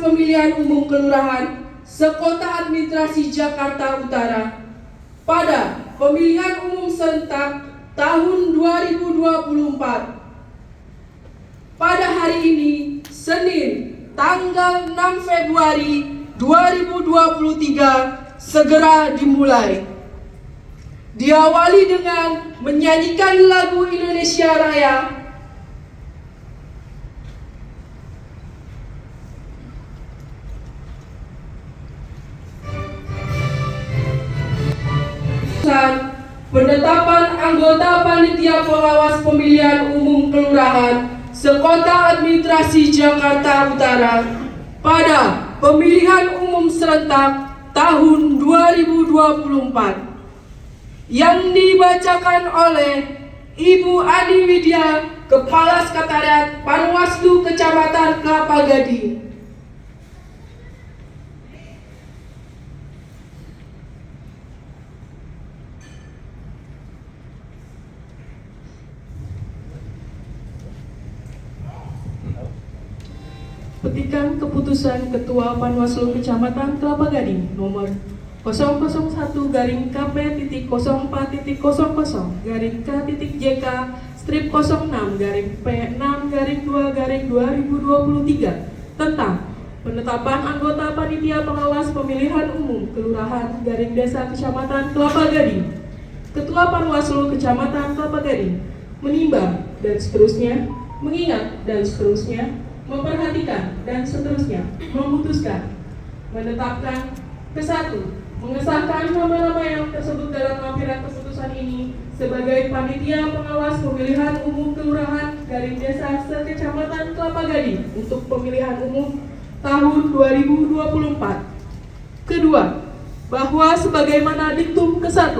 pemilihan umum kelurahan sekota administrasi Jakarta Utara pada pemilihan umum serentak tahun 2024. Pada hari ini, Senin, tanggal 6 Februari 2023, segera dimulai. Diawali dengan menyanyikan lagu Indonesia Raya. Penetapan anggota Panitia Pengawas Pemilihan Umum Kelurahan Sekota Administrasi Jakarta Utara pada pemilihan umum serentak tahun 2024 yang dibacakan oleh Ibu Ani Widya, Kepala Sekretariat Panwaslu Kecamatan Kelapa Gading. Petikan keputusan Ketua Panwaslu Kecamatan Kelapa Gading nomor 001-K-P-06-P6-P6-2-2023 tentang penetapan anggota Panitia Pengawas Pemilihan Umum Kelurahan Desa Kecamatan Kelapa Gading. Ketua Panwaslu Kecamatan Kelapa Gading menimbang dan seterusnya, mengingat dan seterusnya, memperhatikan dan seterusnya, memutuskan, menetapkan, ke-1, mengesahkan nama-nama yang tersebut dalam lampiran keputusan ini sebagai Panitia Pengawas Pemilihan Umum Kelurahan Desa Sekecamatan Kelapa Gading untuk pemilihan umum tahun 2024. Kedua, bahwa sebagaimana diktum ke-1,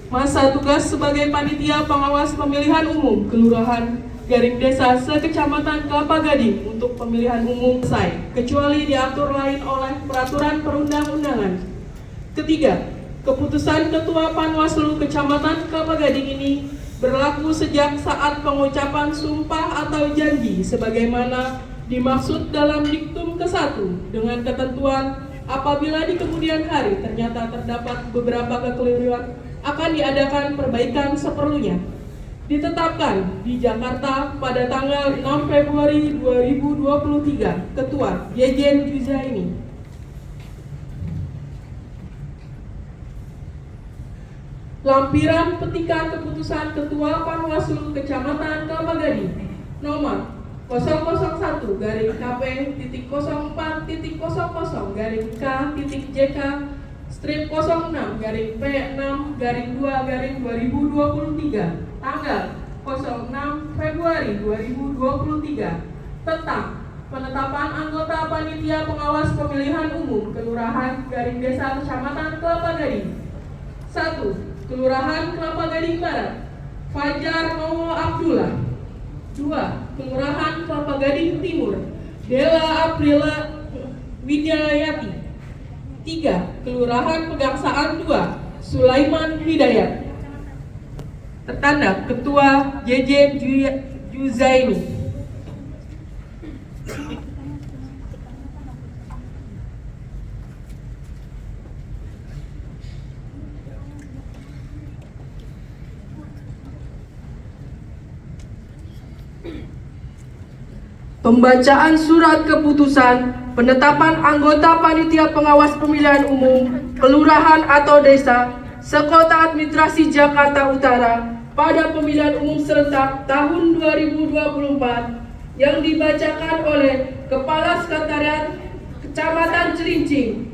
masa tugas sebagai Panitia Pengawas Pemilihan Umum Kelurahan Desa Sekecamatan Kelapa Gading untuk pemilihan umum selesai, kecuali diatur lain oleh peraturan perundang-undangan. Ketiga, keputusan Ketua Panwaslu Kecamatan Kelapa Gading ini berlaku sejak saat pengucapan sumpah atau janji sebagaimana dimaksud dalam diktum ke-1 dengan ketentuan apabila di kemudian hari ternyata terdapat beberapa kekeliruan akan diadakan perbaikan seperlunya. Ditetapkan di Jakarta pada tanggal 6 Februari 2023, Ketua Yejen Juzaini. Lampiran petikan keputusan Ketua Panwaslu Kecamatan Kelapa Gading nomor 001-K-P-06-P6-2023 tanggal 06 Februari 2023 tentang penetapan anggota Panitia Pengawas Pemilihan Umum Kelurahan Desa Kecamatan Kelapa Gading. 1. Kelurahan Kelapa Gading Barat, Fajar Nowo Abdullah. 2. Kelurahan Kelapa Gading Timur, Dela Aprila Widyayati. 3. Kelurahan Pegangsaan 2, Sulaiman Hidayat. Tertanda Ketua Yejen Juzaini. Pembacaan surat keputusan penetapan anggota Panitia Pengawas Pemilihan Umum Kelurahan atau Desa Sekota Administrasi Jakarta Utara pada pemilihan umum serentak tahun 2024 yang dibacakan oleh Kepala Sekretariat Kecamatan Cilincing.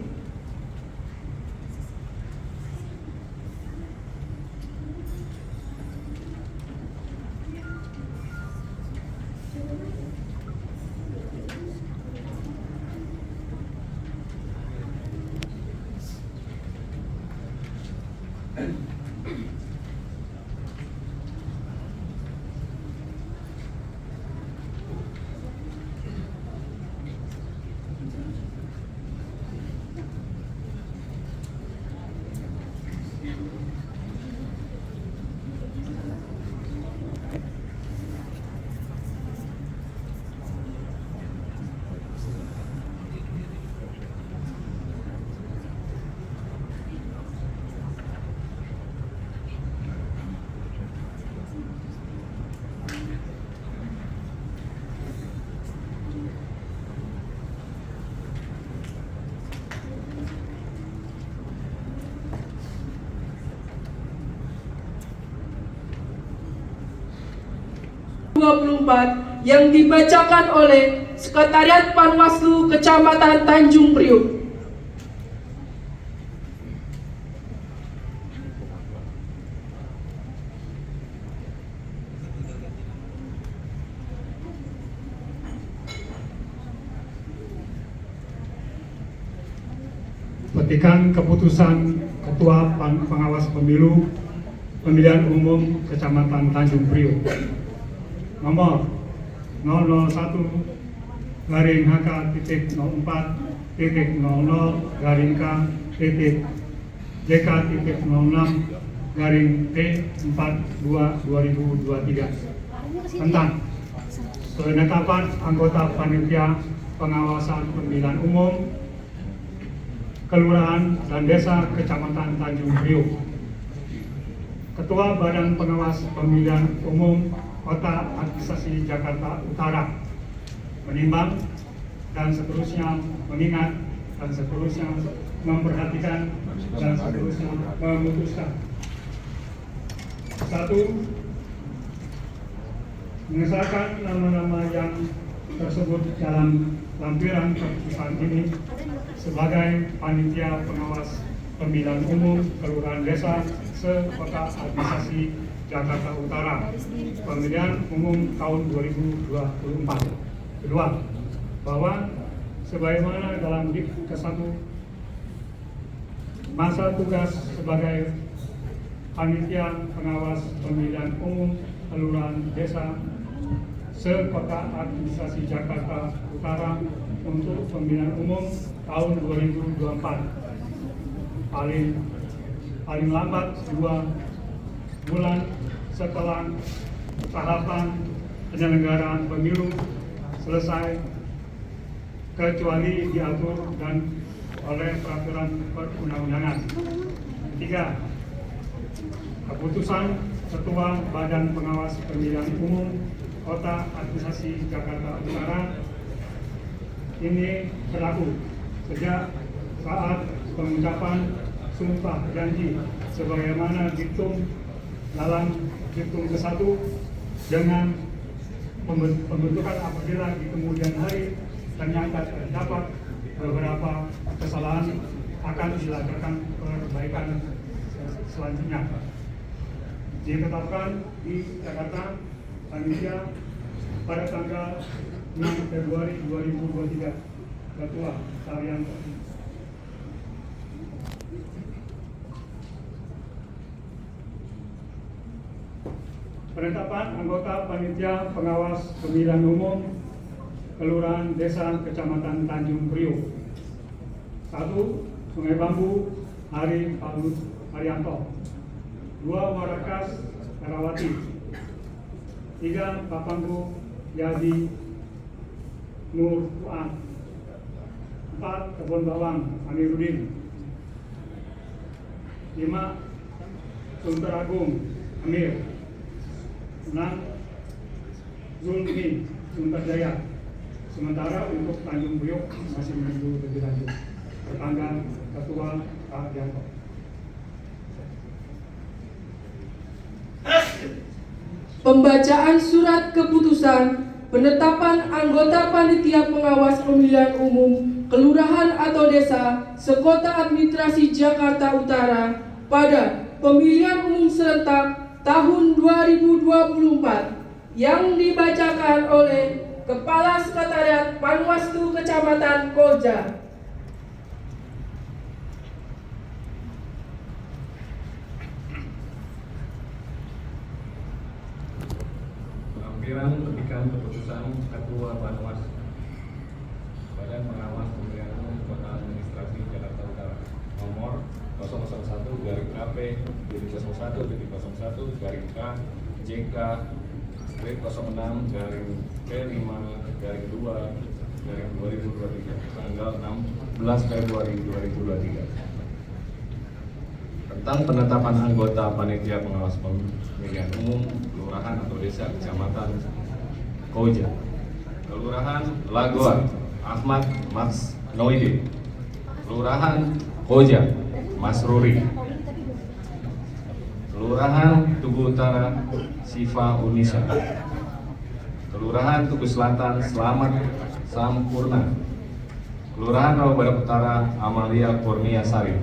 2024 yang dibacakan oleh Sekretariat Panwaslu Kecamatan Tanjung Priok. Petikan keputusan Ketua Pengawas Pemilu Pemilihan Umum Kecamatan Tanjung Priok nomor 001-HK.04.06-T/T4-2023 tentang penetapan anggota panitia pengawasan pemilihan umum Kelurahan dan Desa Kecamatan Tanjung Priok. Ketua Badan Pengawas Pemilihan Umum Kota Administrasi Jakarta Utara menimbang dan seterusnya mengingat dan seterusnya memperhatikan dan seterusnya memutuskan. 1. Mengesahkan nama-nama yang tersebut dalam lampiran keputusan ini sebagai panitia pengawas pemilihan umum Kelurahan Desa se-Kota Administrasi Jakarta Utara pemilihan umum tahun 2024. Kedua, bahwa sebagaimana dalam Dik ke-1 masa tugas sebagai panitia pengawas pemilihan umum Kelurahan Desa se-Kota Administrasi Jakarta Utara untuk pemilihan umum tahun 2024 paling lambat 2 bulan setelah tahapan penyelenggaraan pemilu selesai kecuali diatur dan oleh peraturan perundang-undangan. 3. Keputusan Ketua Badan Pengawas Pemilihan Umum Kota Administrasi Jakarta Utara ini berlaku sejak saat pengucapan sumpah janji sebagaimana dihitung dalam Diktum ke-1 dengan pembentukan apabila di kemudian hari ternyata terdapat beberapa kesalahan akan dilakukan perbaikan selanjutnya. Ditetapkan di Jakarta panitia pada tanggal 6 Februari 2023. Ketua Saryanto. Penetapan anggota panitia pengawas pemilihan umum Kelurahan Desa Kecamatan Tanjung Priok. 1. Sungai Bambu Hari Paulus Haryanto. 2. Warakas Herawati. 3. Papangku Yadi Nur Fuad. 4. Kebun Bawang Amiruddin. 5. Sunter Agung Amir. 6. Zulmi Sunter Jaya. Sementara untuk Tanjung Priok masih menunggu lebih lanjut. Tetangga Ketua Pak Janto. Pembacaan surat keputusan penetapan anggota panitia pengawas pemilihan umum kelurahan atau desa sekota administrasi Jakarta Utara pada pemilihan umum serentak tahun 2024 yang dibacakan oleh Kepala Sekretariat Panwaslu Kecamatan Koja. Lampiran petikan keputusan Ketua Badan Pengawas Pemilihan Umum Kota Administrasi Jakarta Utara nomor 001-KP-06-06-P5-2-2023 tanggal 16 Februari 2023 tentang penetapan anggota panitia pengawas pemilihan umum kelurahan atau desa kecamatan Koja. Kelurahan Lagoa Ahmad Mas Noide. Kelurahan Koja Mas Ruri. Kelurahan Tugu Utara Siva Unisa. Kelurahan Tugu Selatan Selamat Sampurna, Kelurahan Rawa Barat Utara Amalia Kurnia Sari,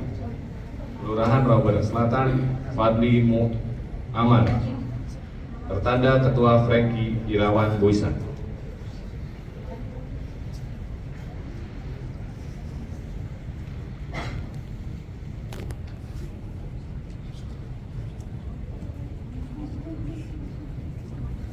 Kelurahan Rawa Barat Selatan Fadli Aman. Tertanda Ketua Franky Irawan Boysan.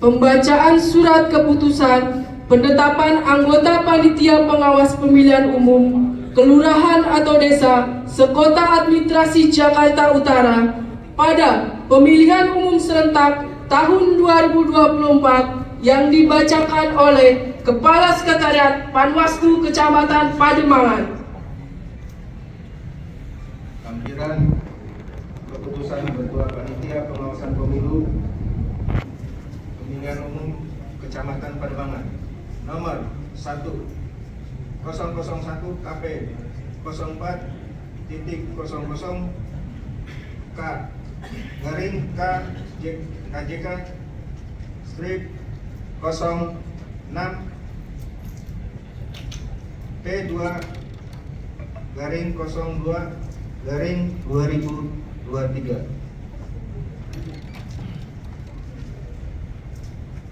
Pembacaan surat keputusan penetapan anggota panitia pengawas pemilihan umum kelurahan atau desa sekota administrasi Jakarta Utara pada pemilihan umum serentak tahun 2024 yang dibacakan oleh Kepala Sekretariat Panwaslu Kecamatan Pademangan. Lampiran keputusan Ketua Panitia Pengawasan Pemilu Pemilihan Umum Kecamatan Pademangan nomor 1 001 KP 04.00 K garing KJK strip 06 P2 garing 02 garing 2023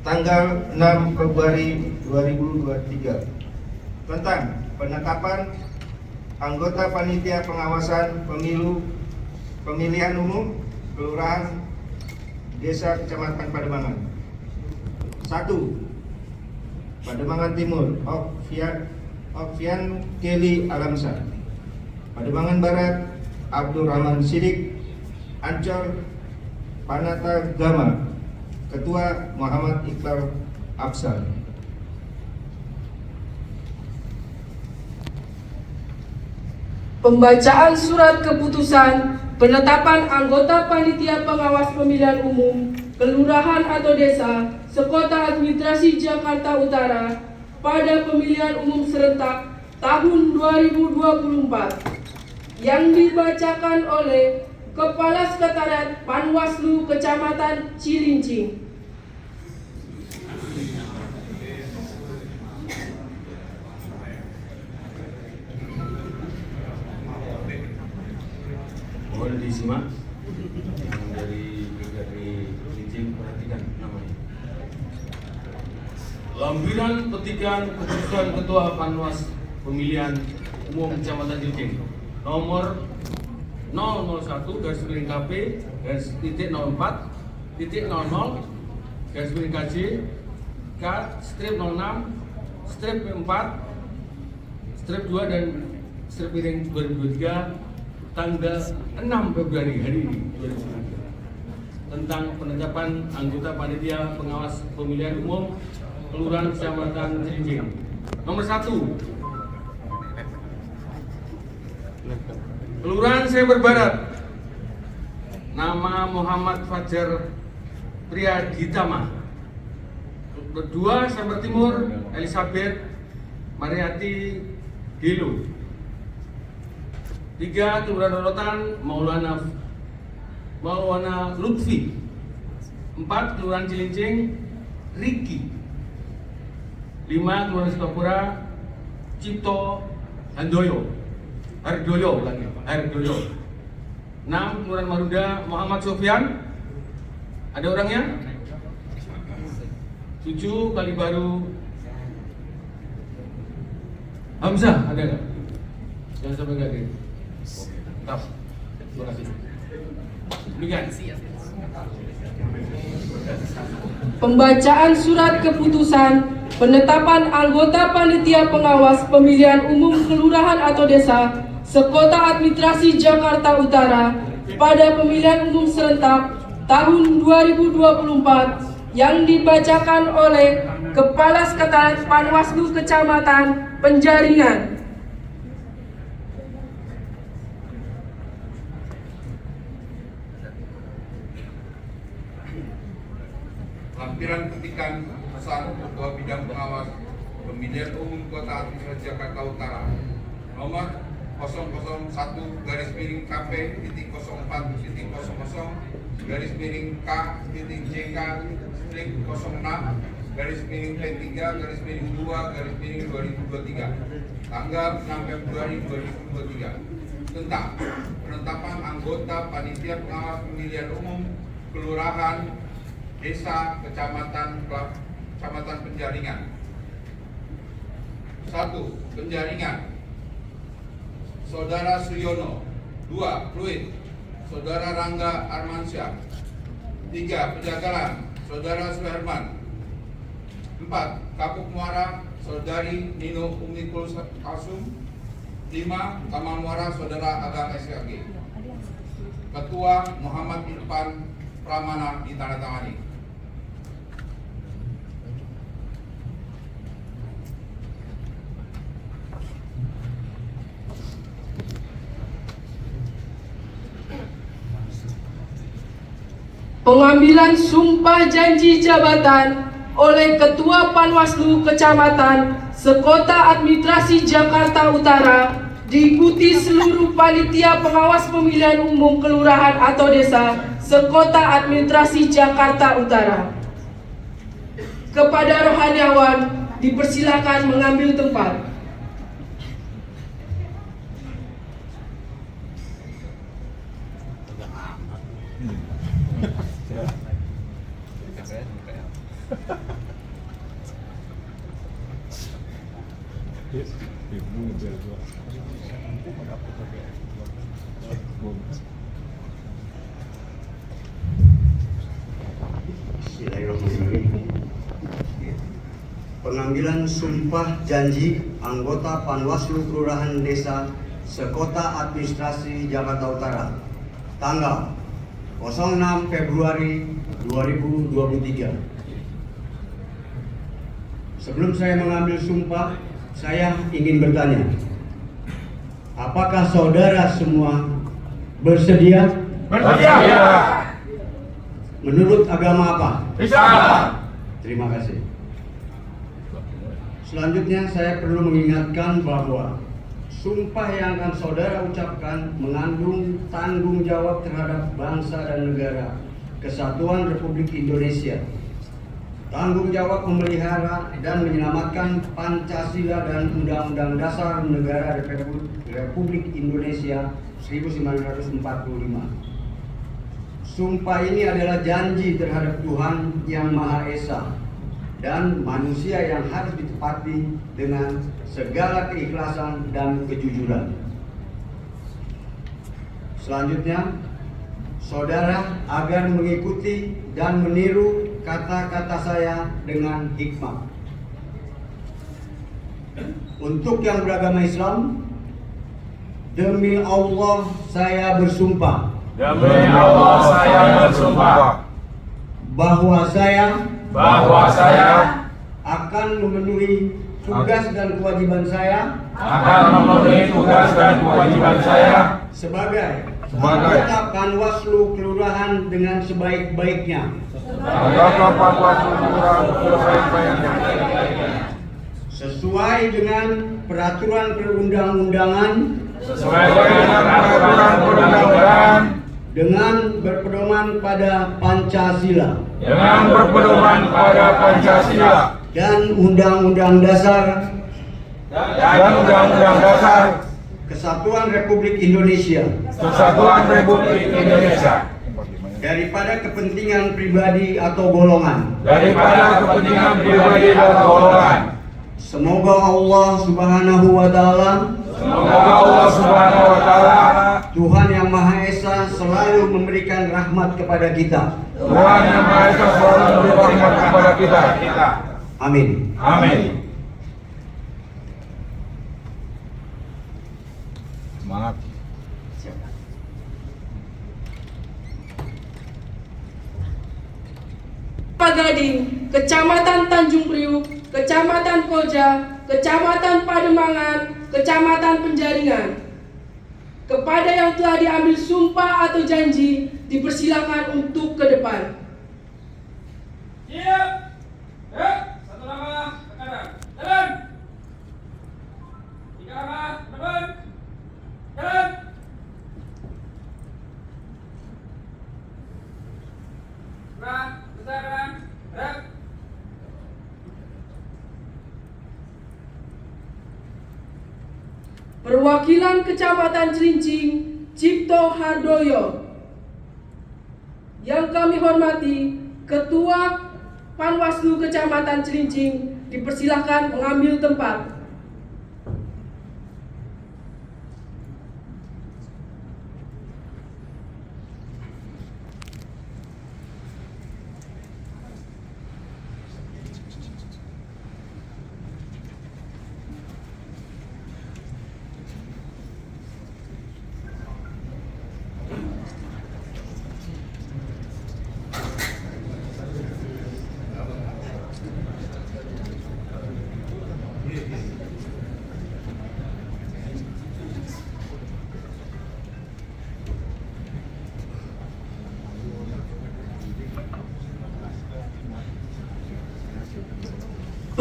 tanggal 6 Februari 2023 tentang penetapan anggota panitia pengawasan pemilu pemilihan umum kelurahan desa kecamatan Pademangan. 1. Pademangan Timur Okvian Kelly Alamsa. Pademangan Barat Abdurrahman Sidik. Ancol Panata Gama. Ketua Muhammad Iqbal Afsal. Pembacaan surat keputusan penetapan anggota panitia pengawas pemilihan umum kelurahan atau desa sekota administrasi Jakarta Utara pada pemilihan umum serentak tahun 2024 yang dibacakan oleh Kepala Sekretariat Panwaslu Kecamatan Cilincing. Mohon disimak yang dari Cilincing, perhatikan namanya. Lampiran petikan keputusan Ketua Panwas Pemilihan Umum Kecamatan Cilincing nomor 001-KP-04.00/KJ K strip 06 strip 4 strip 2 dan strip miring 2023 tanggal 6 Februari hari ini 2023 tentang penetapan anggota panitia pengawas pemilihan umum kelurahan Kecamatan Cilincing. Nomor 1, Kelurahan Seber Barat, nama Muhammad Fajar Priyaditama. Kedua, Seber Timur, Elizabeth Mariati Gilo. 3, Kelurahan Rorotan, Maulana Lutfi. 4, Kelurahan Cilincing, Riki. 5, Kelurahan Sukapura, Cipto Hardoyo. 6, Kelurahan Maruda, Muhammad Sofyan. Ada orangnya? 7, Kalibaru, Hamzah. Ada nggak? Jangan sampai nggak ada. Tetap. Terima kasih. Demikian. Pembacaan surat keputusan penetapan anggota panitia pengawas pemilihan umum kelurahan atau desa sekota administrasi Jakarta Utara pada pemilihan umum serentak tahun 2024 yang dibacakan oleh Kepala Sekretariat Panwaslu Kecamatan Penjaringan. Lampiran petikan keputusan Ketua Bidang Pengawas Pemilihan Umum Kota Administrasi Jakarta Utara nomor 001-KP.04.00/KJK 06 P3/2/2023 tanggal 6 Februari 2023 tentang penetapan anggota panitia pengawas pemilihan umum kelurahan, desa, kecamatan Penjaringan. 1. Penjaringan, Saudara Suyono. 2. Pluit, Saudara Rangga Armansyah. 3. Penjagalan, Saudara Suherman. 4. Kapuk Muara, Saudari Nino Umi Kulsum. 5. Taman Muara, Saudara Agang SKG. Ketua Muhammad Irfan Pramana ditandatangani. Pengambilan sumpah janji jabatan oleh Ketua Panwaslu Kecamatan Sekota Administrasi Jakarta Utara diikuti seluruh panitia pengawas pemilihan umum kelurahan atau desa Sekota Administrasi Jakarta Utara. Kepada rohaniawan dipersilakan mengambil tempat. Bismillahirrahmanirrahim. Pengambilan sumpah janji anggota Panwaslu Kelurahan Desa Sekota Administrasi Jakarta Utara tanggal 06 Februari 2023. Sebelum saya mengambil sumpah, saya ingin bertanya, apakah saudara semua bersedia? Bersedia. Menurut agama apa? Islam. Terima kasih. Selanjutnya saya perlu mengingatkan bahwa sumpah yang akan saudara ucapkan mengandung tanggung jawab terhadap bangsa dan negara Kesatuan Republik Indonesia, tanggung jawab memelihara dan menyelamatkan Pancasila dan Undang-Undang Dasar Negara Republik Indonesia 1945. Sumpah ini adalah janji terhadap Tuhan Yang Maha Esa dan manusia yang harus ditepati dengan segala keikhlasan dan kejujuran. Selanjutnya, saudara agar mengikuti dan meniru kata-kata saya dengan hikmah. Untuk yang beragama Islam, demi Allah saya bersumpah. Demi Allah saya bersumpah Bahwa saya akan memenuhi tugas dan kewajiban saya sebagai anggota Panwaslu Kelurahan dengan sebaik-baiknya. Sesuai dengan peraturan perundang-undangan dengan berpedoman pada Pancasila dan Undang-Undang Dasar Kesatuan Republik Indonesia daripada kepentingan pribadi atau golongan. Semoga Allah Subhanahu wa Ta'ala, Tuhan Yang Maha Esa selalu memberikan rahmat kepada kita. Amin. Semangat. Pagading, Kecamatan Tanjung Priuk, Kecamatan Koja, Kecamatan Pademangan, Kecamatan Penjaringan. Kepada yang telah diambil sumpah atau janji, dipersilakan untuk ke depan. Siap. Satu langkah ke kanan. Jalan. 3 langkah ke depan. Jalan. Gerak, besar kanan. Gerak. Perwakilan Kecamatan Cilincing, Cipto Hardoyo. Yang kami hormati, Ketua Panwaslu Kecamatan Cilincing, dipersilakan mengambil tempat.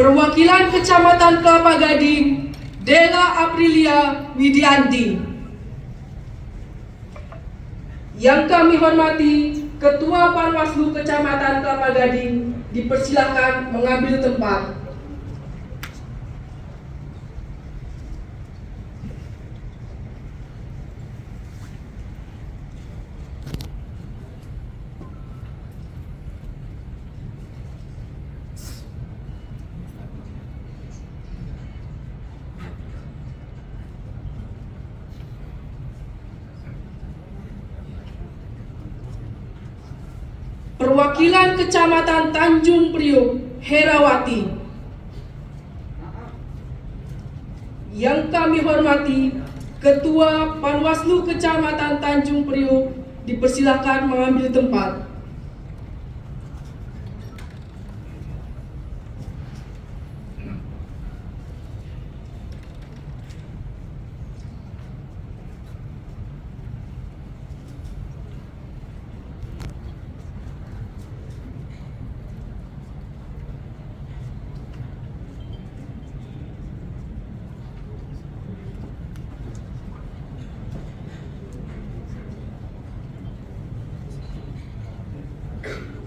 Perwakilan Kecamatan Kelapa Gading, Dela Aprilia Widianti. Yang kami hormati, Ketua Panwaslu Kecamatan Kelapa Gading, dipersilakan mengambil tempat. Perwakilan Kecamatan Tanjung Priok, Herawati. Yang kami hormati, Ketua Panwaslu Kecamatan Tanjung Priok, dipersilakan mengambil tempat.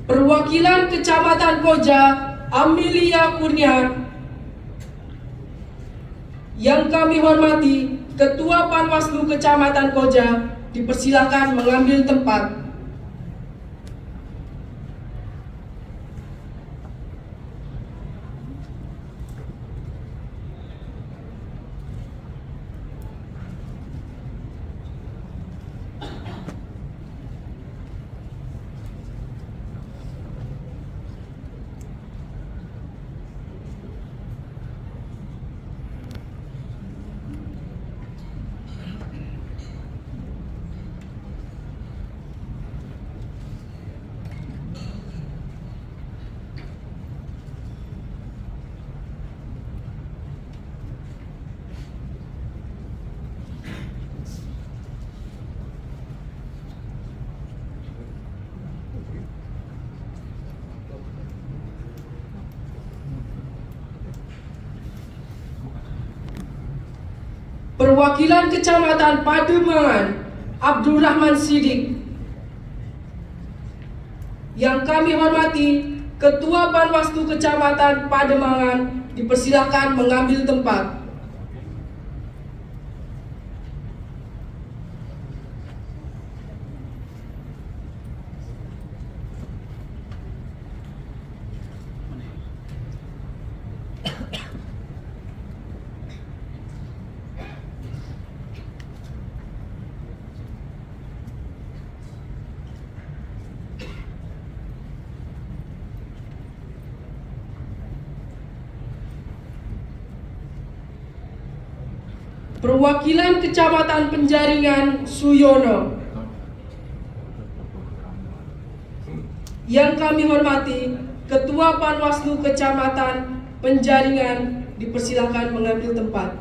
Perwakilan Kecamatan Koja, Amelia Kurnia. Yang kami hormati, Ketua Panwaslu Kecamatan Koja, dipersilakan mengambil tempat. Perwakilan Kecamatan Pademangan, Abdurrahman Sidik. Yang kami hormati, Ketua Panwaslu Kecamatan Pademangan, dipersilakan mengambil tempat. Perwakilan Kecamatan Penjaringan, Suyono. Yang kami hormati, Ketua Panwaslu Kecamatan Penjaringan, dipersilakan mengambil tempat.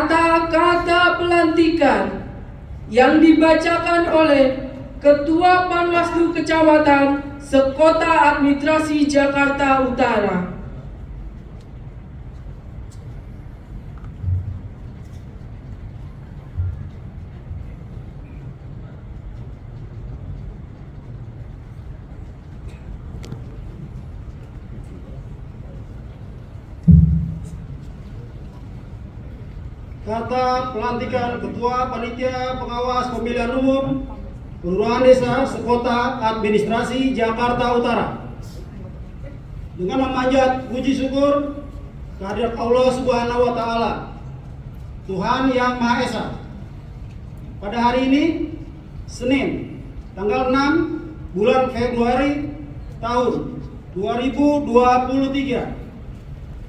kata-kata pelantikan yang dibacakan oleh Ketua Panwaslu Kecamatan Sekota Administrasi Jakarta Utara. Kata pelantikan Ketua Panitia Pengawas Pemilihan Umum Kelurahan Desa Sekota Administrasi Jakarta Utara. Dengan memanjat puji syukur kehadirat Allah Subhanahu wa Ta'ala, Tuhan Yang Maha Esa. Pada hari ini, Senin, tanggal 6 bulan Februari tahun 2023,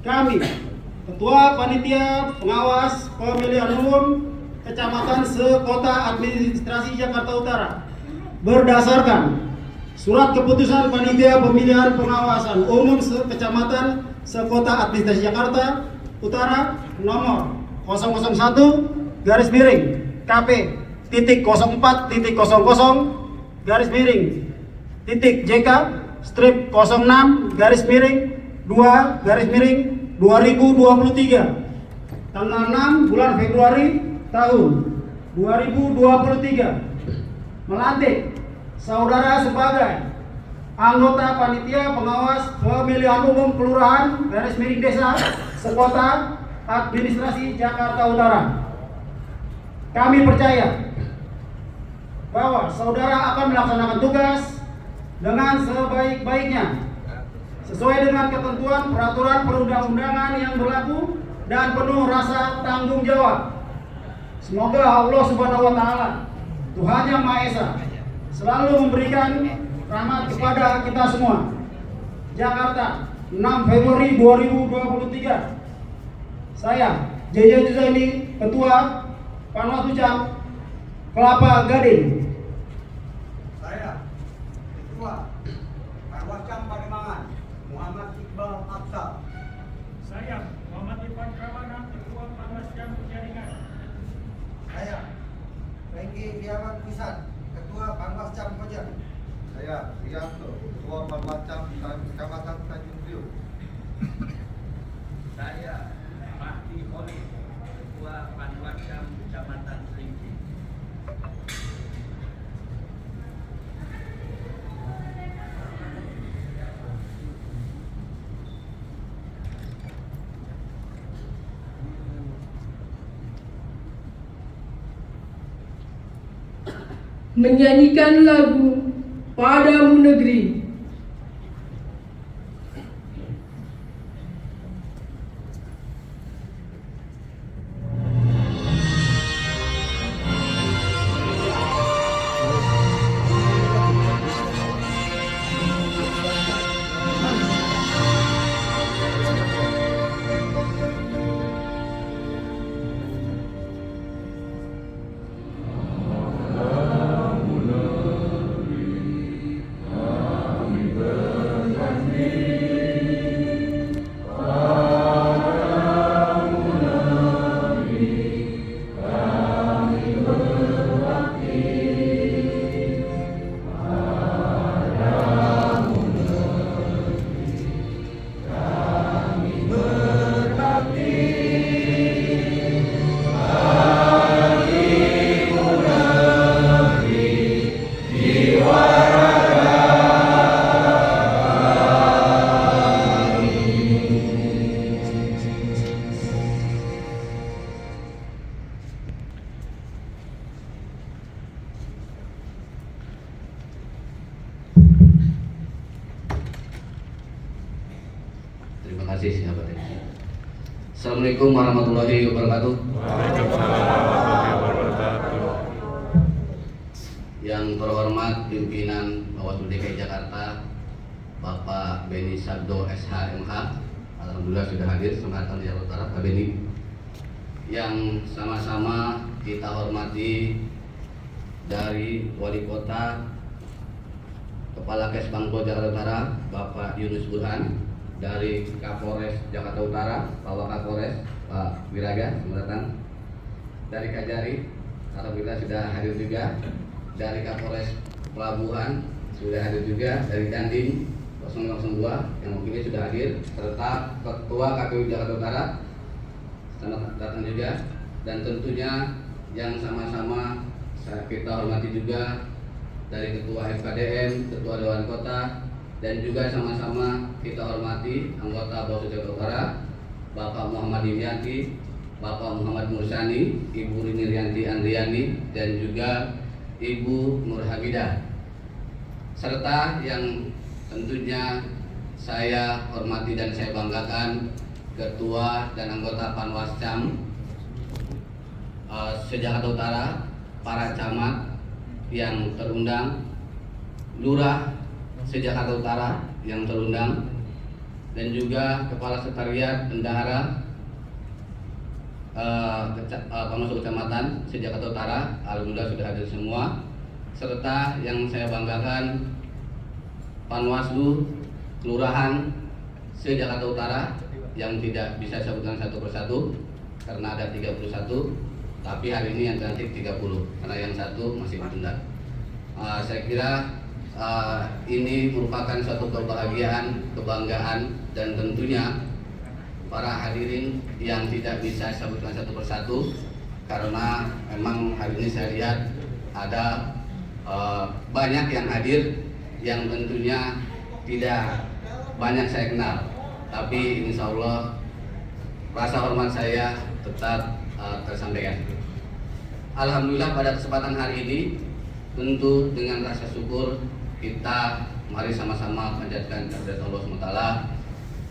kami, Ketua Panitia Pengawas Pemilihan Umum Kecamatan Sekota Administrasi Jakarta Utara, berdasarkan Surat Keputusan Panitia Pemilihan Pengawasan Umum Kecamatan Sekota Administrasi Jakarta Utara nomor 011-KP.06-06-2-2023 tanggal 6 bulan Februari tahun 2023 melantik saudara sebagai anggota Panitia Pengawas Pemilihan Umum Kelurahan Desa Sekota Administrasi Jakarta Utara. Kami percaya bahwa saudara akan melaksanakan tugas dengan sebaik-baiknya sesuai dengan ketentuan peraturan perundang-undangan yang berlaku dan penuh rasa tanggung jawab. Semoga Allah Subhanahu wa Ta'ala, Tuhan Yang Maha Esa, selalu memberikan rahmat kepada kita semua. Jakarta, 6 Februari 2023. Saya, JJ Juzaini, Ketua Panwaslu Kelapa Gading. Saya, Ketua Panwascam Pademangan, Muhammad Iqbal Absal. Saya, Muhammad Irfan Pramana, Ketua Panwascam Jaringan. Saya, Renggi Biawan Pisan, Ketua Panwascam Koja. Saya, Rianto, Ketua Panwascam Kecamatan Tanjung Priok. Saya, Mahdi Kholi, Ketua Panwascam Kecamatan Seringgi. Menyanyikan lagu Padamu Negeri. Terima kasih sahabat MC. Assalamualaikum warahmatullahi wabarakatuh. Yang terhormat pimpinan Bawaslu DKI Jakarta, Bapak Beni Sabdo SHMH, alhamdulillah sudah hadir, selamat datang di Jakarta Utara, Pak Beni. Yang sama-sama kita hormati dari Wali Kota, Kepala Kesbangpol Jakarta Utara, Bapak Yunus Burhan, dari Kapolres Jakarta Utara, Pak Wakapolres, Pak Wiraga, selamat datang. dari Kajari, alhamdulillah sudah hadir juga. Dari Kapolres Pelabuhan sudah hadir juga. Dari Dandim 002 yang mungkin sudah hadir, serta Ketua KPU Jakarta Utara selamat datang juga. Dan tentunya yang sama-sama kita hormati juga dari Ketua FKDM, Ketua Dewan Kota, dan juga sama-sama kita hormati anggota Bawaslu Jakarta Utara, Bapak Muhammad Dimyati, Bapak Muhammad Mursani, Ibu Rini Rianti Andriani, dan juga Ibu Nur Hamidah, serta yang tentunya saya hormati dan saya banggakan Ketua dan anggota Panwascam se-Jakarta Utara, para camat yang terundang, lurah se-Jakarta Utara yang terundang, dan juga Kepala Sekretariat Bendahara Panwaslu Kecamatan se-Jakarta Utara, alhamdulillah sudah hadir semua, serta yang saya banggakan Panwaslu Kelurahan se-Jakarta Utara yang tidak bisa sebutkan satu persatu karena ada 31, tapi hari ini yang terlantik 30 karena yang satu masih ditunda. Saya kira ini merupakan suatu kebahagiaan, kebanggaan, dan tentunya para hadirin yang tidak bisa sebutkan satu persatu karena memang hari ini saya lihat ada banyak yang hadir yang tentunya tidak banyak saya kenal, tapi insya Allah rasa hormat saya tetap tersampaikan. Alhamdulillah pada kesempatan hari ini tentu dengan rasa syukur kita mari sama-sama panjatkan kehadirat Allah SWT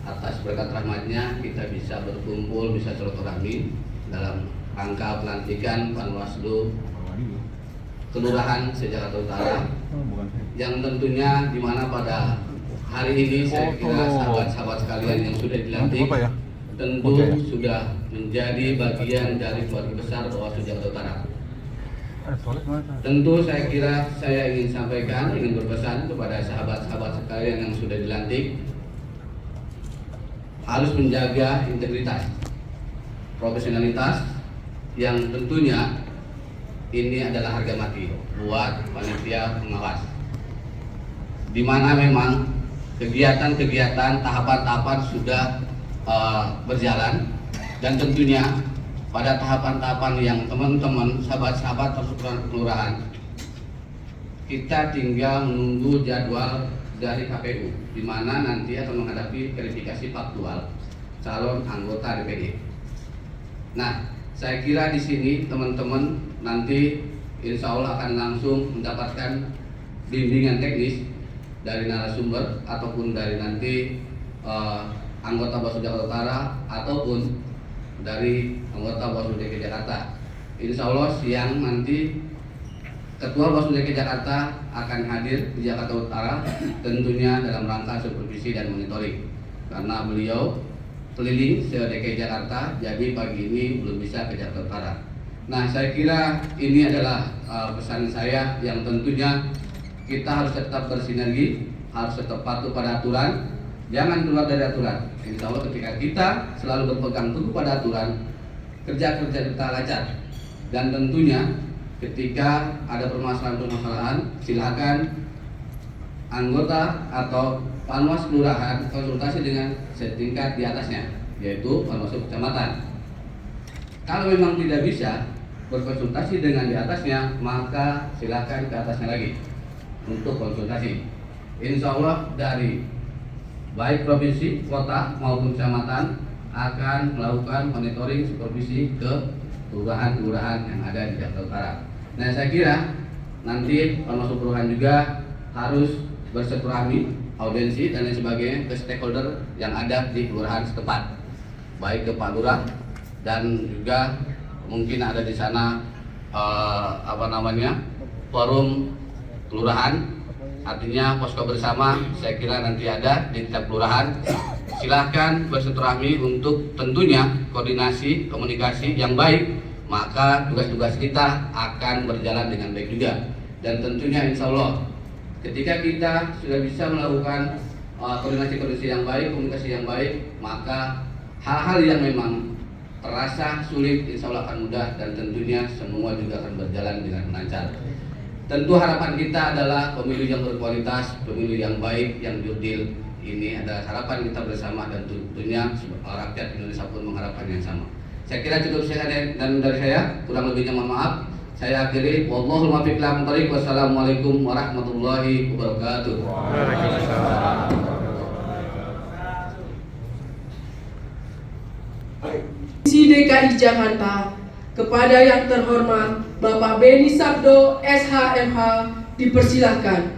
atas berkat rahmatnya kita bisa berkumpul, bisa silaturahmi dalam rangka pelantikan Panwaslu Kelurahan se-Jakarta Utara yang tentunya dimana pada hari ini saya kira sahabat-sahabat sekalian yang sudah dilantik tentu sudah menjadi bagian dari keluarga besar Bawaslu Jakarta Utara. Tentu saya kira saya ingin sampaikan, ingin berpesan kepada sahabat-sahabat sekalian yang sudah dilantik harus menjaga integritas, profesionalitas yang tentunya ini adalah harga mati buat panitia pengawas. Di mana memang kegiatan-kegiatan, tahapan-tahapan sudah berjalan dan tentunya pada tahapan-tahapan yang teman-teman, sahabat-sahabat persatuan kelurahan kita tinggal menunggu jadwal dari KPU di mana nanti akan menghadapi verifikasi faktual calon anggota DPD. Nah, saya kira di sini teman-teman nanti insya Allah akan langsung mendapatkan bimbingan teknis dari narasumber ataupun dari nanti anggota Bawaslu Jakarta Utara ataupun dari anggota Bawaslu DKI Jakarta. Insya Allah siang nanti Ketua Bawaslu DKI Jakarta akan hadir di Jakarta Utara tentunya dalam rangka supervisi dan monitoring karena beliau keliling se DKI Jakarta, jadi pagi ini belum bisa ke Jakarta Utara. Nah, saya kira ini adalah pesan saya yang tentunya kita harus tetap bersinergi, harus tetap patuh pada aturan, jangan keluar dari aturan. Insya Allah ketika kita selalu berpegang teguh pada aturan, kerja-kerja kita lancar. Dan tentunya ketika ada permasalahan-permasalahan, silakan anggota atau Panwas Kelurahan konsultasi dengan setingkat di atasnya, yaitu Panwaslu Kecamatan. Kalau memang tidak bisa berkonsultasi dengan di atasnya, maka silakan ke atasnya lagi untuk konsultasi. Insya Allah dari baik provinsi, kota maupun kecamatan akan melakukan monitoring supervisi ke kelurahan-kelurahan yang ada di Jakarta Utara. Nah, saya kira nanti Panwaslu Kelurahan juga harus bersilaturahmi, audiensi dan lain sebagainya ke stakeholder yang ada di kelurahan setempat, baik ke Pak Lurah dan juga mungkin ada di sana forum kelurahan. Artinya posko bersama saya kira nanti ada di tiap kelurahan. Silahkan bersilaturahmi untuk tentunya koordinasi, komunikasi yang baik, maka tugas-tugas kita akan berjalan dengan baik juga. Dan tentunya insya Allah ketika kita sudah bisa melakukan koordinasi yang baik, komunikasi yang baik, maka hal-hal yang memang terasa sulit, insya Allah akan mudah, dan tentunya semua juga akan berjalan dengan lancar. Tentu harapan kita adalah pemilu yang berkualitas, pemilu yang baik, yang jurdil. Ini adalah harapan kita bersama, dan tentunya rakyat Indonesia pun mengharapkan yang sama. Saya kira cukup sekian dan dari saya, kurang lebihnya mohon maaf. Saya akhiri, wallahul muwaffiq ila aqwamit thoriq. Wassalamualaikum warahmatullahi wabarakatuh. Provinsi DKI Jakarta, kepada yang terhormat Bapak Beni Sabdo SHMH, dipersilahkan.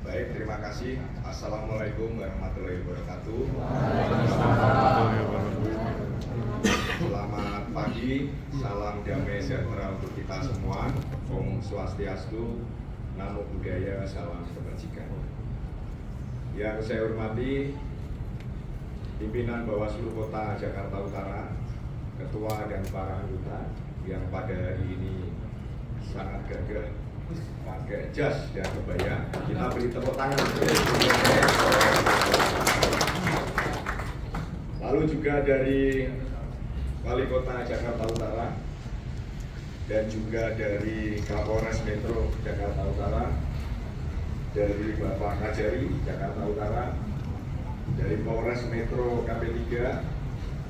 Baik, terima kasih. Assalamualaikum warahmatullahi wabarakatuh. Selamat pagi, salam damai sejahtera untuk kita semua. Om Swastiastu, Namo Buddhaya, salam kebajikan. Yang saya hormati pimpinan Bawaslu Kota Jakarta Utara, ketua dan para anggota yang pada hari ini sangat gagah pakai jas dan kebaya. Kita beri tepuk tangan. Lalu juga dari Wali Kota Jakarta Utara dan juga dari Kapolres Metro Jakarta Utara, dari Bapak Kajari Jakarta Utara, dari Polres Metro KP3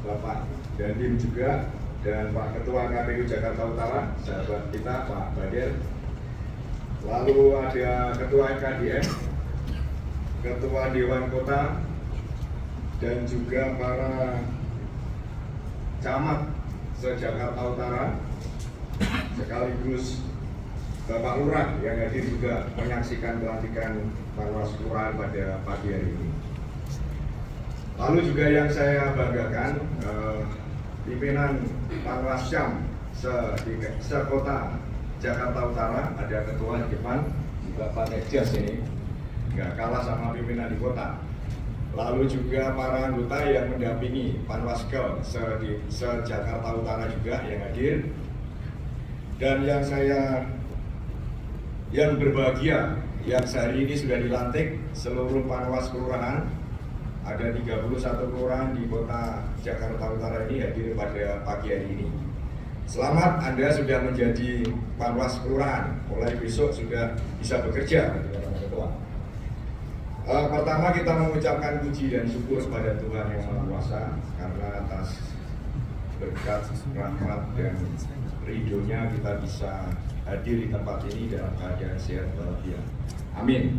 Bapak Dandim juga, dan Pak Ketua KPU Jakarta Utara, sahabat kita Pak Badir. Lalu ada Ketua MKDM, Ketua Dewan Kota, dan juga para camat se-Jakarta Utara, sekaligus Bapak Lurah yang hadir juga menyaksikan pelantikan Panwas Kelurahan pada pagi hari ini. Lalu juga yang saya banggakan, pimpinan Panwascam se-Kota Jakarta Utara, ada ketua di depan, juga Pak Tekjas ini, nggak kalah sama pimpinan di kota. Lalu juga para anggota yang mendampingi Panwaskel se-Jakarta Utara juga yang hadir. Dan yang berbahagia, yang sehari ini sudah dilantik seluruh Panwas Kelurahan, ada 31 kelurahan di kota Jakarta Utara ini hadir pada pagi hari ini. Selamat, Anda sudah menjadi Panwas Kelurahan, mulai besok sudah bisa bekerja. Pertama kita mengucapkan puji dan syukur kepada Tuhan Yang Maha Kuasa karena atas berkat, rahmat dan ridhonya kita bisa hadir di tempat ini dalam keadaan sehat walafiat. Amin.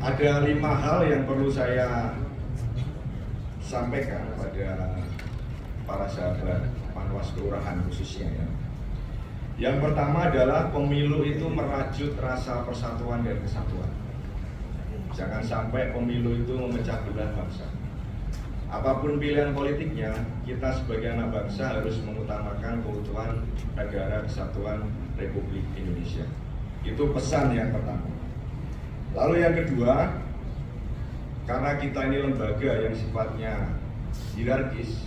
Ada 5 hal yang perlu saya sampaikan pada para sahabat Panwas Kelurahan khususnya ya. Yang pertama adalah pemilu itu merajut rasa persatuan dan kesatuan. Jangan sampai pemilu itu memecah belah bangsa. Apapun pilihan politiknya, kita sebagai anak bangsa harus mengutamakan keutuhan negara kesatuan Republik Indonesia. Itu pesan yang pertama. Lalu yang kedua, karena kita ini lembaga yang sifatnya hierarkis,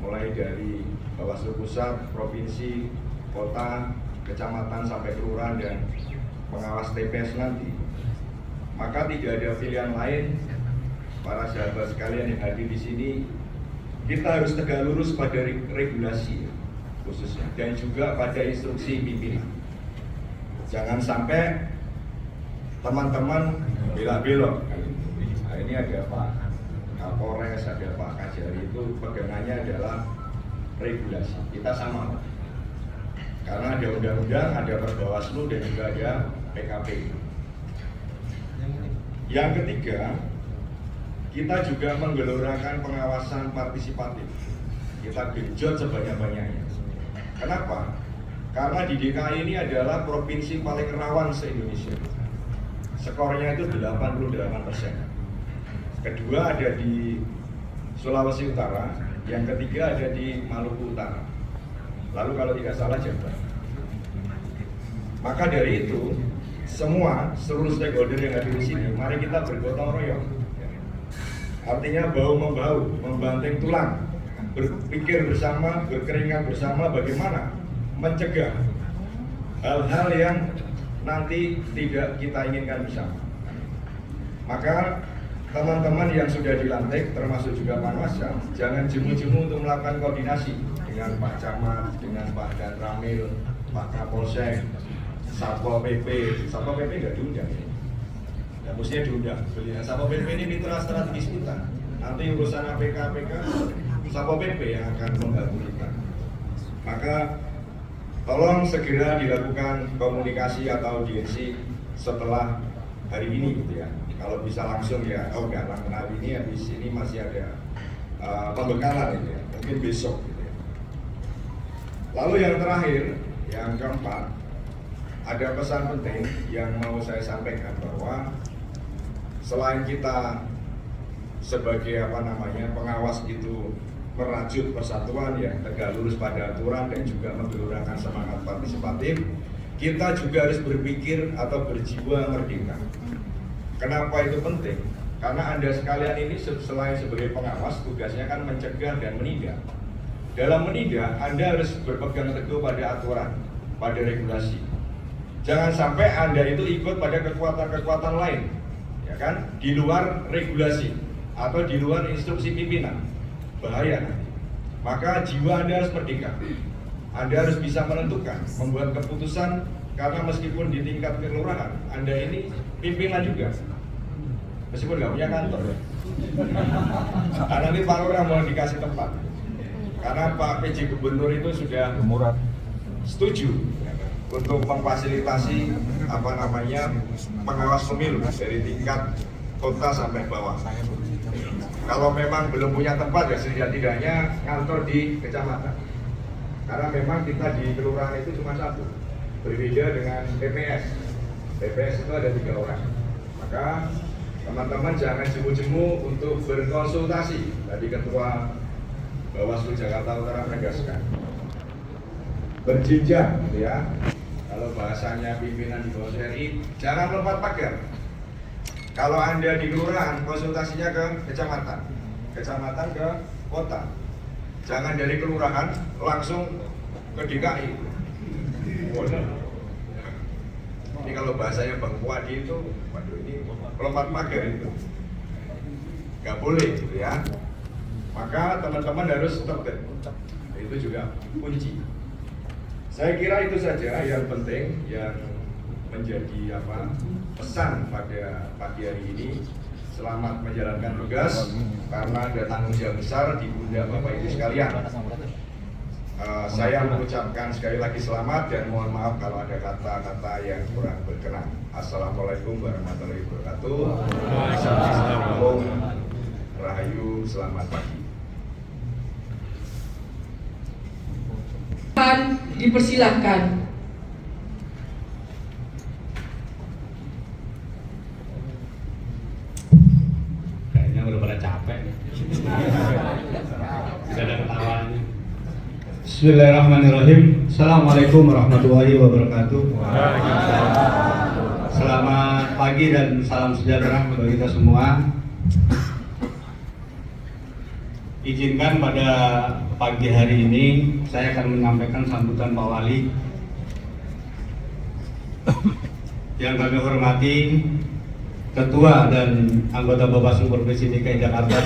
mulai dari Bawaslu Pusat, Provinsi, Kota, Kecamatan sampai Kelurahan dan pengawas TPS nanti, maka tidak ada pilihan lain. Para sahabat sekalian yang hadir di sini, kita harus tegak lurus pada regulasi khususnya dan juga pada instruksi pimpinan. Jangan sampai teman-teman belak-belok. Nah, ini ada Pak Kapolres, ada Pak Kajari, itu pegangannya adalah regulasi. Kita sama, karena ada undang-undang, ada Perbawaslu dan juga ada PKP. Yang ketiga, kita juga menggelorakan pengawasan partisipatif. Kita genjot sebanyak-banyaknya. Kenapa? Karena di DKI ini adalah provinsi paling rawan se-Indonesia. Skornya itu 88%. Kedua ada di Sulawesi Utara, yang ketiga ada di Maluku Utara. Lalu kalau tidak salah Jabar. Maka dari itu, seluruh stakeholder yang ada di sini, mari kita bergotong royong. Artinya bahu-membahu, membanting tulang, berpikir bersama, berkeringat bersama bagaimana mencegah hal-hal yang nanti tidak kita inginkan bersama. Maka teman-teman yang sudah dilantik, termasuk juga Panwascam, jangan jemu-jemu untuk melakukan koordinasi dengan Pak Camat, dengan Pak Danramil, Pak Kapolsek, Satpol PP. Satpol PP nggak diundang ini. Ya, mestinya diundang. Satpol PP ini mitra strategis kita. Nanti urusan APK, Satpol PP yang akan membantu kita. Maka tolong segera dilakukan komunikasi atau audiensi setelah hari ini gitu ya. Kalau bisa langsung ya, enggak langsung hari ini, habis ini masih ada pembekalan gitu ya, mungkin besok gitu ya. Lalu yang terakhir, yang keempat, ada pesan penting yang mau saya sampaikan bahwa selain kita sebagai pengawas itu merajut persatuan yang tegak lurus pada aturan dan juga menggelorakan semangat partisipatif, kita juga harus berpikir atau berjiwa merdeka. Kenapa itu penting? Karena Anda sekalian ini selain sebagai pengawas, tugasnya kan mencegah dan menindak. Dalam menindak, Anda harus berpegang teguh pada aturan, pada regulasi. Jangan sampai Anda itu ikut pada kekuatan-kekuatan lain, ya kan? Di luar regulasi atau di luar instruksi pimpinan. Bahaya nanti. Maka jiwa Anda harus merdeka. Anda harus bisa menentukan, membuat keputusan, karena meskipun di tingkat kelurahan, Anda ini pimpinan juga. Meskipun nggak punya kantor ya. Nah, nanti Pak Lurah mau dikasih tempat. Karena Pak PJ Gubernur itu sudah setuju untuk memfasilitasi pengawas pemilu dari tingkat kota sampai bawah. Kalau memang belum punya tempat ya setidak-tidaknya kantor di kecamatan. Karena memang kita di kelurahan itu cuma satu, berbeda dengan TPS. TPS itu ada 3 orang. Maka teman-teman jangan jemu-jemu untuk berkonsultasi. Tadi Ketua Bawaslu Jakarta Utara menegaskan berjenjang, gitu ya. Kalau bahasanya pimpinan di Bawaslu RI, jangan lompat pagar. Kalau Anda di kelurahan, konsultasinya ke kecamatan, kecamatan ke kota. Jangan dari kelurahan langsung ke DKI. Ini kalau bahasanya Bang Puadi itu, waduh ini lompat pagar itu. Gak boleh gitu ya. Maka teman-teman harus tertib. Itu juga kunci. Saya kira itu saja yang penting yang menjadi pesan pada pagi hari ini. Selamat menjalankan tugas karena ada tanggung jawab besar di pundak Bapak Ibu sekalian. Saya mengucapkan sekali lagi selamat dan mohon maaf kalau ada kata-kata yang kurang berkenan. Assalamualaikum warahmatullahi wabarakatuh. Assalamualaikum Rahayu, selamat pagi. Dipersilahkan. Kayaknya udah pada capek. Bisa ada ketawanya. Bismillahirrahmanirrahim. Assalamualaikum warahmatullahi wabarakatuh. Selamat pagi dan salam sejahtera bagi kita semua. Izinkan pada pagi hari ini saya akan menyampaikan sambutan Pak Wali. Yang kami hormati Ketua dan anggota Bawaslu Provinsi DKI Jakarta.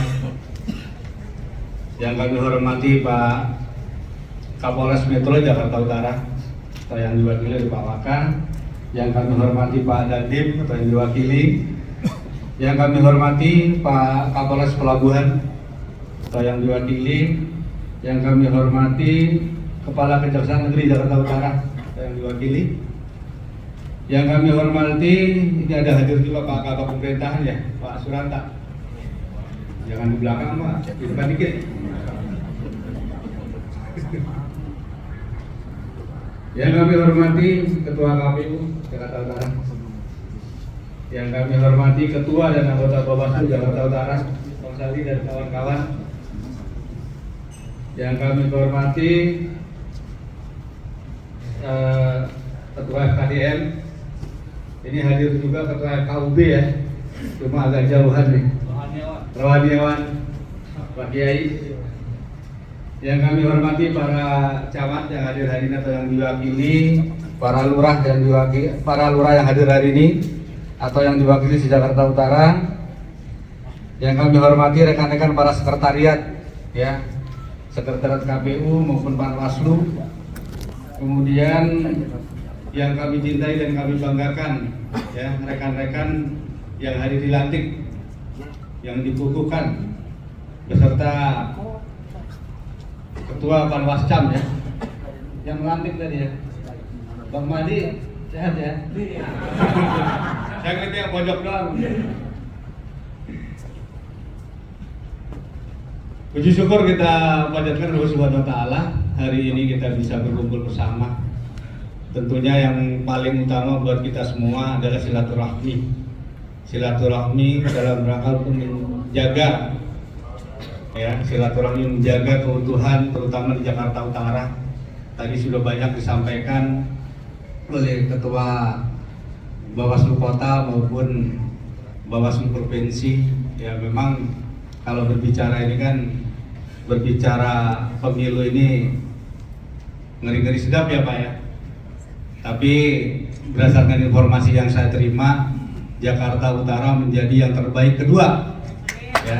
Yang kami hormati Pak Kapolres Metro Jakarta Utara atau yang diwakili oleh Pak Waka. Yang kami hormati Pak Dandim atau yang diwakili. Yang kami hormati Pak Kapolres Pelabuhan atau yang diwakili. Yang kami hormati Kepala Kejaksaan Negeri Jakarta Utara atau yang diwakili. Yang kami hormati, ini ada hadir juga Pak Kabak Pemerintahan ya, Pak Suranta. Jangan di belakang Pak, di depan dikit. Yang kami hormati Ketua KPU Jakarta Utara. Yang kami hormati Ketua dan anggota Bawaslu Jakarta Utara, Bang Sali dan kawan-kawan. Yang kami hormati Ketua FKDM. Ini hadir juga Ketua FKUB ya, cuma agak jauhan nih. Rohaniawan Pak Kiai. Yang kami hormati para camat yang hadir hari ini atau yang diwakili, para lurah yang hadir hari ini atau yang diwakili di Jakarta Utara, yang kami hormati rekan-rekan para sekretariat, ya, sekretariat KPU maupun Panwaslu, kemudian yang kami cintai dan kami banggakan, ya, rekan-rekan yang hari dilantik, yang dikukuhkan, beserta Ketua Panwascam, ya, yang melantik tadi, ya, Bang Madi, sehat ya? Saya ngerti yang pojok doang. Puji syukur kita panjatkan Allah Subhanahu wa Ta'ala, hari ini kita bisa berkumpul bersama. Tentunya yang paling utama buat kita semua adalah silaturahmi. Silaturahmi dalam rangka untuk menjaga, ya, silaturahmi menjaga keutuhan terutama di Jakarta Utara. Tadi sudah banyak disampaikan oleh Ketua Bawaslu Kota maupun Bawaslu Provinsi. Ya, memang kalau berbicara ini kan, berbicara pemilu ini ngeri-ngeri sedap ya Pak ya. Tapi berdasarkan informasi yang saya terima, Jakarta Utara menjadi yang terbaik kedua, ya.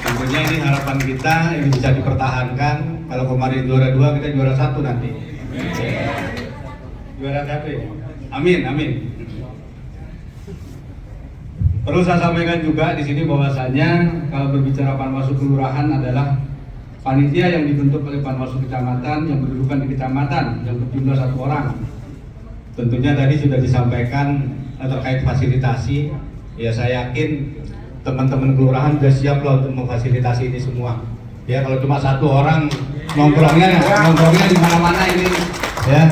Tentunya ini harapan kita ini bisa dipertahankan. Kalau kemarin juara 2, kita juara 1 nanti. Juara 1 ya. Amin, amin. Perlu saya sampaikan juga di sini bahwasanya kalau berbicara Panwaslu Kelurahan adalah panitia yang dibentuk oleh Panwaslu Kecamatan yang berkedudukan di kecamatan yang berjumlah 1 orang. Tentunya tadi sudah disampaikan terkait fasilitasi. Ya, saya yakin teman-teman kelurahan sudah siap loh untuk memfasilitasi ini semua. Ya, kalau cuma 1 orang nongkrongnya di mana-mana ini, ya.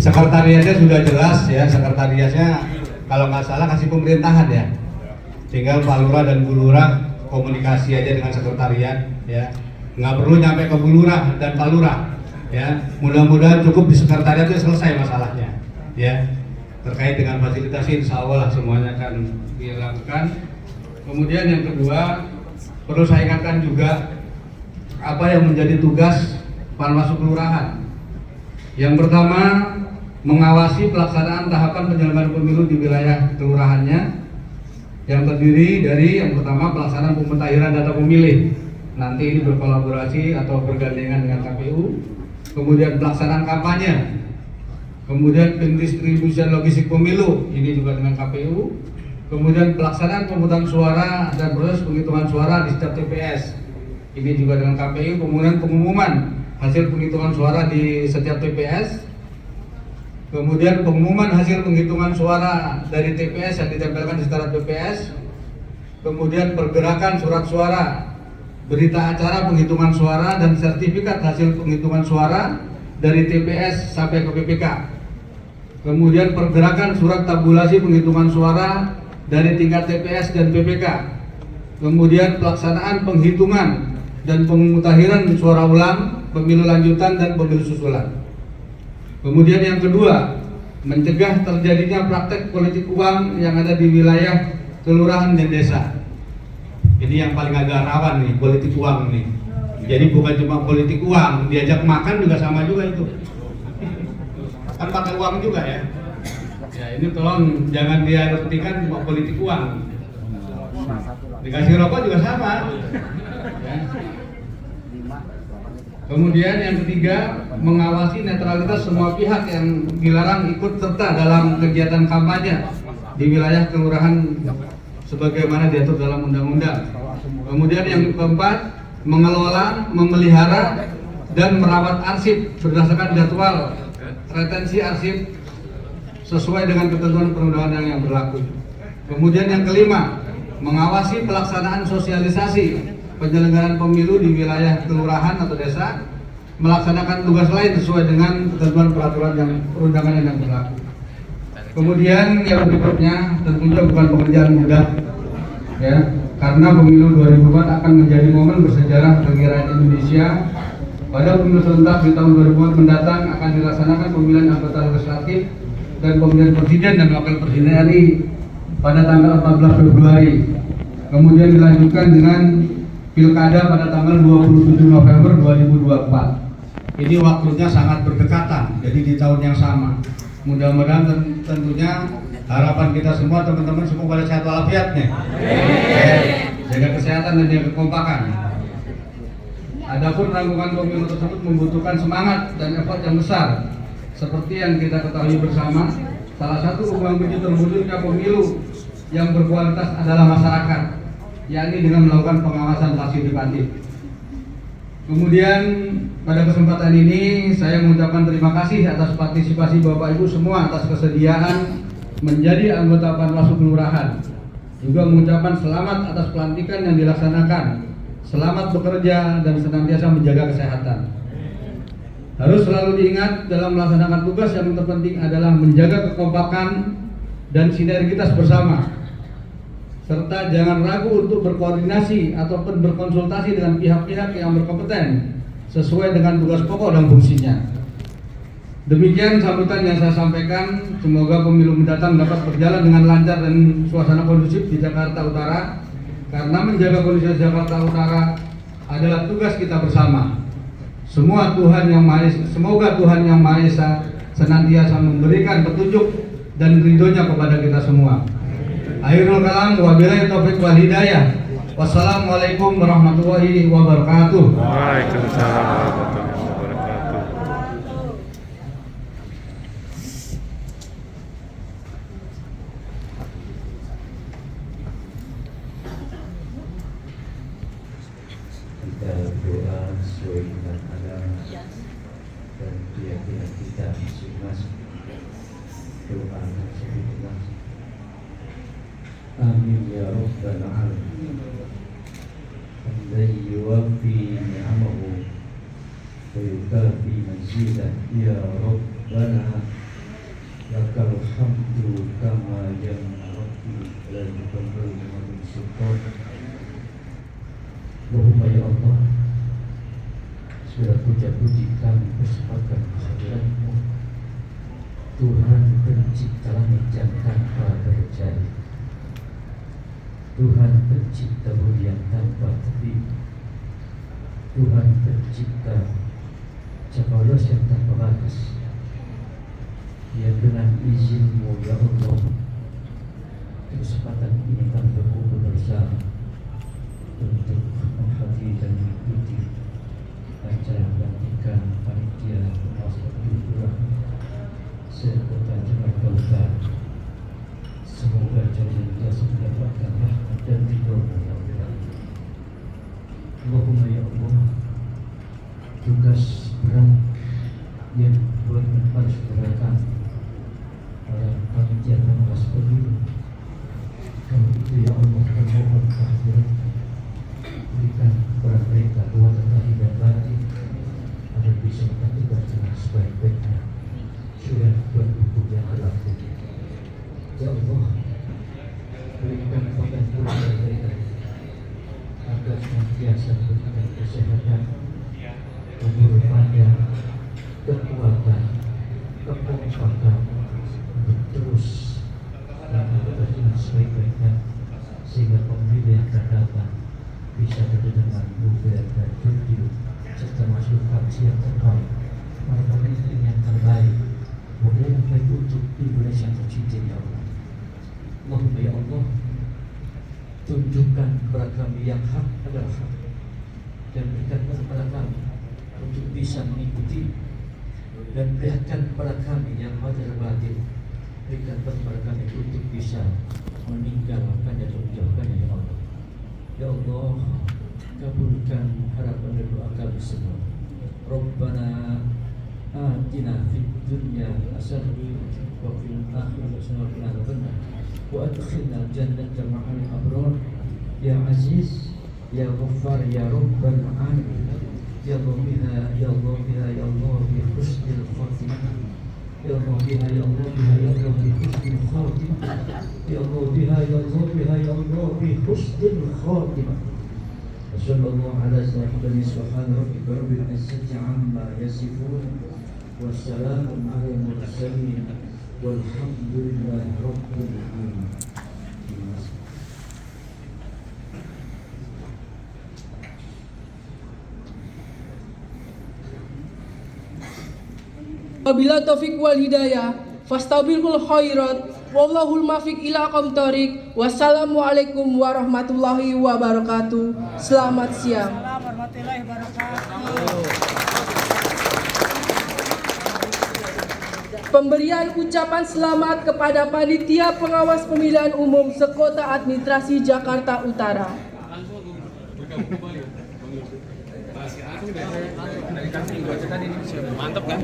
Sekretariatnya sudah jelas, ya, sekretariatnya kalau nggak salah kasih pemerintahan, ya. Tinggal Pak Lurah dan Bu Lurah komunikasi aja dengan sekretariat, ya. Nggak perlu nyampe ke Bu Lurah dan Pak Lurah, ya. Mudah-mudahan cukup di sekretariat itu selesai masalahnya, ya. Terkait dengan fasilitas, insya Allah semuanya akan dilakukan. Kemudian yang kedua, perlu saya ingatkan juga apa yang menjadi tugas Panwaslu Kelurahan. Yang pertama, mengawasi pelaksanaan tahapan penyelenggaraan pemilu di wilayah kelurahannya, yang terdiri dari yang pertama pelaksanaan pemutahiran data pemilih. Nanti ini berkolaborasi atau bergandengan dengan KPU. Kemudian pelaksanaan kampanye. Kemudian pendistribusian logistik pemilu, ini juga dengan KPU. Kemudian pelaksanaan pemungutan suara dan proses penghitungan suara di setiap TPS, ini juga dengan KPU. Kemudian pengumuman hasil penghitungan suara di setiap TPS. Kemudian pengumuman hasil penghitungan suara dari TPS yang ditempelkan di setiap TPS. Kemudian pergerakan surat suara, berita acara penghitungan suara dan sertifikat hasil penghitungan suara dari TPS sampai ke PPK. Kemudian pergerakan surat tabulasi penghitungan suara dari tingkat TPS dan PPK. Kemudian pelaksanaan penghitungan dan pemutahiran suara ulang, pemilu lanjutan dan pemilu susulan. Kemudian yang kedua, mencegah terjadinya praktek politik uang yang ada di wilayah kelurahan dan desa. Ini yang paling agak rawan nih, politik uang nih. Jadi bukan cuma politik uang, diajak makan juga sama juga itu. Kan pakai uang juga ya. Ya, ini tolong jangan diartikan cuma politik uang. Dikasih rokok juga sama. Ya. Kemudian yang ketiga, mengawasi netralitas semua pihak yang dilarang ikut serta dalam kegiatan kampanye di wilayah kelurahan sebagaimana diatur dalam undang-undang. Kemudian yang keempat, mengelola, memelihara, dan merawat arsip berdasarkan jadwal retensi arsip sesuai dengan ketentuan perundang-undangan yang berlaku. Kemudian yang kelima, mengawasi pelaksanaan sosialisasi penyelenggaraan pemilu di wilayah kelurahan atau desa, melaksanakan tugas lain sesuai dengan ketentuan peraturan yang perundangan yang berlaku. Kemudian yang berikutnya tentunya bukan pekerjaan mudah, ya, karena pemilu 2004 akan menjadi momen bersejarah bagi rakyat Indonesia. Pada pemilu serentak di tahun 2004 mendatang akan dilaksanakan pemilihan anggota legislatif dan pemilihan presiden dan wakil presiden RI pada tanggal 14 Februari. Kemudian dilanjutkan dengan Pilkada pada tanggal 27 November 2024. ini waktunya sangat berdekatan, jadi di tahun yang sama. Mudah-mudahan tentunya harapan kita semua teman-teman semua pada sehat walafiatnya. Jaga kesehatan dan jaga kekompakan. Adapun rangkuman pemilu tersebut membutuhkan semangat dan effort yang besar. Seperti yang kita ketahui bersama, salah satu peluang kunci terwujudnya pemilu yang berkualitas adalah masyarakat, yakni dengan melakukan pengawasan partisipatif. Kemudian pada kesempatan ini saya mengucapkan terima kasih atas partisipasi Bapak Ibu semua atas kesediaan menjadi anggota Panwaslu Kelurahan. Juga mengucapkan selamat atas pelantikan yang dilaksanakan. Selamat bekerja dan senantiasa menjaga kesehatan. Harus selalu diingat dalam melaksanakan tugas yang terpenting adalah menjaga kekompakan dan sinergitas bersama. Serta jangan ragu untuk berkoordinasi ataupun berkonsultasi dengan pihak-pihak yang berkompeten sesuai dengan tugas pokok dan fungsinya. Demikian sambutan yang saya sampaikan. Semoga pemilu mendatang dapat berjalan dengan lancar dan suasana kondusif di Jakarta Utara. Karena menjaga kondisi Jakarta Utara adalah tugas kita bersama. Semoga Tuhan Yang Maha Esa senantiasa memberikan petunjuk dan ridhonya kepada kita semua. Akhirul kalam, wabillahi taufiq wal hidayah. Wassalamualaikum warahmatullahi wabarakatuh. Waalaikumsalam warahmatullahi wabarakatuh. Kita berdoa sesuai dengan agama dan keyakinan kita masing-masing. Doa tersebutlah. Amin ya rabbal alamin. Hamdan yuwaffi ni'amahu wa yukafi mazidah. Ya rabbana lakal hamdu kama yanbaghi lil jalali wal sultan. Allahumma ya Allah, segala puja-puji kami persembahkan kehadiran-Mu. Tuhan pencipta langit yang tanpa terjadi, Tuhan pencipta bumi yang tanpa tepi, Tuhan pencipta cakrawala yang tanpa batas, yang dengan izin-Mu ya Allah, kesempatan ini kami berkumpul bersama untuk menghadiri dan mengikuti acara pelantikan panitia Panwaslu Kelurahan se-Kota Jakarta Utara. Semoga jalan jasa mendapatkan rahmat dan ridho-Mu ya Allah. Allahumma ya Allah, tugas berat yang buat harus beratkan oleh panitia Panwaslu Pemilu. Kami itu ya Allah termohon kehadiran, berikan kepada mereka kekuatan lahir dan batin agar bisa melakukan tugas dengan sebaik-baiknya. Sudah buat hukum yang berlaku. Ya Allah, berikan kepada keluarga mereka agar senantiasa diberikan kesehatan, umur panjang, kekuatan, kekompakan untuk terus melakukan dengan sebaik-baiknya, sehingga pemilu yang akan datang bisa berdengar buber dan jujur serta masuk kaji yang terbaik, para pemimpin yang terbaik, yang baik untuk Indonesia tercinta ya Allah. Allahumma ya Allah, tunjukkan kepada kami yang hak adalah hak dan berikan kepada kami untuk bisa mengikuti, dan berikan kepada kami yang batin batin, berikan kepada kami untuk bisa meninggalkannya dan menjauhkannya ya Allah. Ya Allah, kabulkan harapan dan doa kami semua. Rabbana atina fid dunya hasanah wa fil akhirati hasanah wa qina adzabannar wa adkhilna jannata ma'al abrar. Ya Aziz, Ya Ghaffar, Ya Rabbal Alamin. Ya Allah biha, Ya Allah biha, Ya Allah bi husnil khatimah. Ya Allah biha, Ya Allah biha, Ya Allah bi husnil khatimah. Ya Allah biha, Ya Allah biha, Ya Allah bi husnil khatimah. Sallallahu ala sayyidina subhana rabbika rabbil izzati amma yasifun wa salamun ala mursalin walhamdulillahi rabbil alamin. Wabila taufik wal hidayah, fastabiqul khairat, wallahul muwaffiq ila aqwamit thoriq. Wassalamualaikum warahmatullahi wabarakatuh. Selamat siang. Pemberian ucapan selamat kepada Panitia Pengawas Pemilihan Umum Sekota Administrasi Jakarta Utara. Mantap kan?